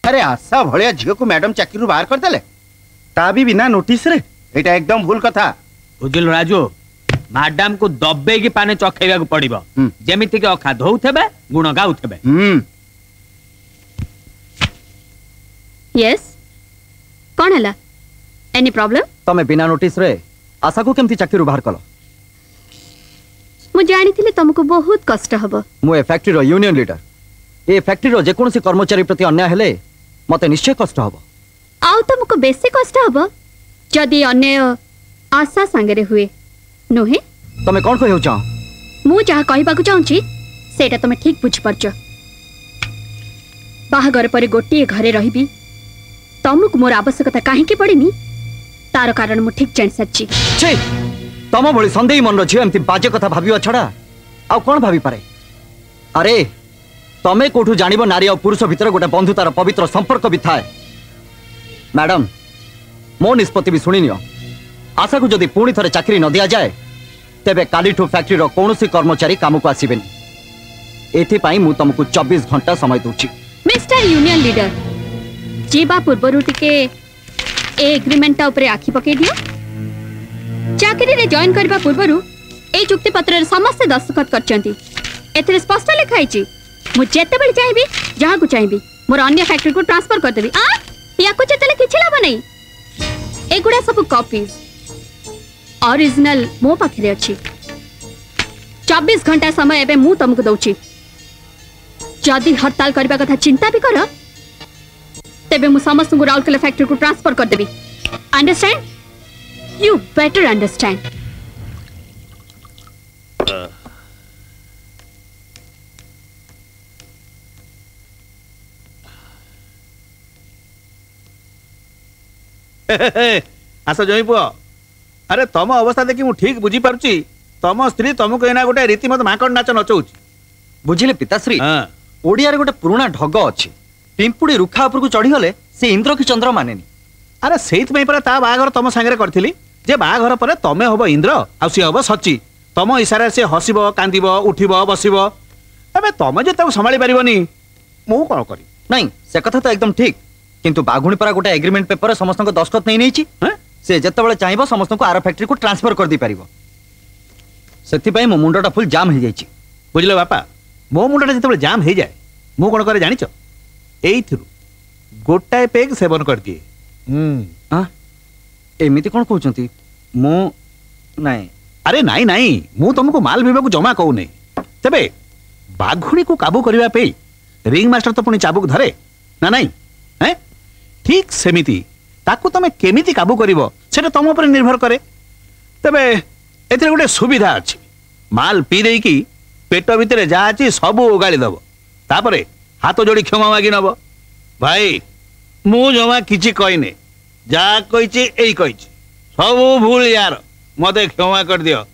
अरे आशा भलिया झील को मैडम चाकरी बाहर करदेले ता भी बिना नोटिस रे एटा एकदम भूल कथा बुझिल राजू मैडम को दबे की पाने चखेबा को पड़िबो जेमिति के अखा धौथेबे गुण गाउथेबे यस कौन हला एनी प्रॉब्लम तमे बिना नोटिस रे आशा को केमती चाकरी बाहर कलो मु जानी थिले तुमको बहुत कष्ट हबो मु ए factory row union leader A factory रो जे कोनसी कर्मचारी प्रति अन्याय हेले मते निश्चय कष्ट हबो आउ तुमको बेसी कष्ट हबो जदी अन्याय आशा संगे हुए नोहे तमे कोन कहौ छ मु जहा कहबा को चाहूची सेटा तमे ठीक बुझ परछ बाहागर पर गोटी घरे रहिबी तुमको मोर आवश्यकता काहे के पड़िनी तार कारण मु ठीक जान सच्ची छी तम भली संदेही मन रछि एमती बाजे कथा भाबिवा छडा आ कोन भाबी पारे अरे तमे कोठु जानिबो नारी और पुरुष भीतर गोटे बंधुतार पवित्र संपर्क भी थाए मैडम मो निष्पत्ति भी सुनी नियो आशा को जदि पुणी थरे चाकरी न दिया जाए तेबे कालीठू फैक्ट्री रो कोनोसी कर्मचारी काम को आसीबेनी एथि पई मु तुमको 24 घंटा समय दूची मिस्टर यूनियन लीडर जीवा पूर्वरु टिके ए एग्रीमेंट ऊपर आखि पके दियो चाकरी रे जॉइन करबा पूर्वरु ए चुक्ति पत्र रे समस्त दस्तखत करचंती एथरे स्पष्ट लिखाई छी मु जेते बेले चाहेबी जहां को चाहेबी मोर अन्य फैक्ट्री को ट्रांसफर कर देबी आ या को चेतले किछि लाभ नहीं एगुडा सब कॉपीज ओरिजिनल मो पाखरे अछि 24 घंटा समय एबे मु तुमको दउची जदि हड़ताल करबा कथा चिंता भी कर तेबे मु समस्त को राउरकेला फैक्ट्री को ट्रांसफर कर देबी अंडरस्टैंड यू बेटर अंडरस्टैंड आस जई पुआ अरे तम अवस्था देखि मु ठीक बुझी पारुची तम स्त्री तुमको एना गोटे रीतिमत माकड़ नाच नचौची बुझिले पिताश्री ओडिया रे गोटे पुराना ढग अछि पिंपुड़ी रुखा ऊपर को चढ़ी गले से इंद्र की चंद्र मानेनी अरे सेइत में पर ता बाघर तम संगे करथिली जे बाघर पर तमे होबो इंद्र आ सी होबो सच्ची तम इशारा से हसिबो कांदिबो उठिबो बसिबो तबे तमे जे ताऊ संभाली परिबोनी मु कोन करी नहीं से कथा तो एकदम ठीक किंतु बाघुणी पर गोटे एग्रीमेंट पेपर समस्त को दस्तखत नहीं नहीं से जिते चाहिए समस्त को आर फैक्ट्री को ट्रांसफर कर दी पारिबो सेति मो मुंडटा फुल जाम हो जाइए बुझल बापा मो मुंडटा जिते जाम हो जाए मु कौन करे जानिच एइथिरु गोटाए पेग सेवन कर दिए एमिति कौन कहउचंती मो नहीं अरे नहीं नहीं मु तुमको माल विभाग को जमा कहू नहीं तबे बाघुणी को काबू करबा पे रिंग मास्टर तो पुनी चाबुक धरे ना नहीं हैं ठीक सेमिति ताकू तमे केमिति काबू करिवो सेटा तम ऊपर निर्भर करे तबे एथिरे गोटे सुविधा अछि माल पी देई की पेट भितरे जा अछि सब उगाली दबो तापरे हाथ जोड़ी क्षमा मागी नबो भाई मु जमा किछि कहिने जा कहिछि एई कहिछि सब भूल यार मते क्षमा कर दियो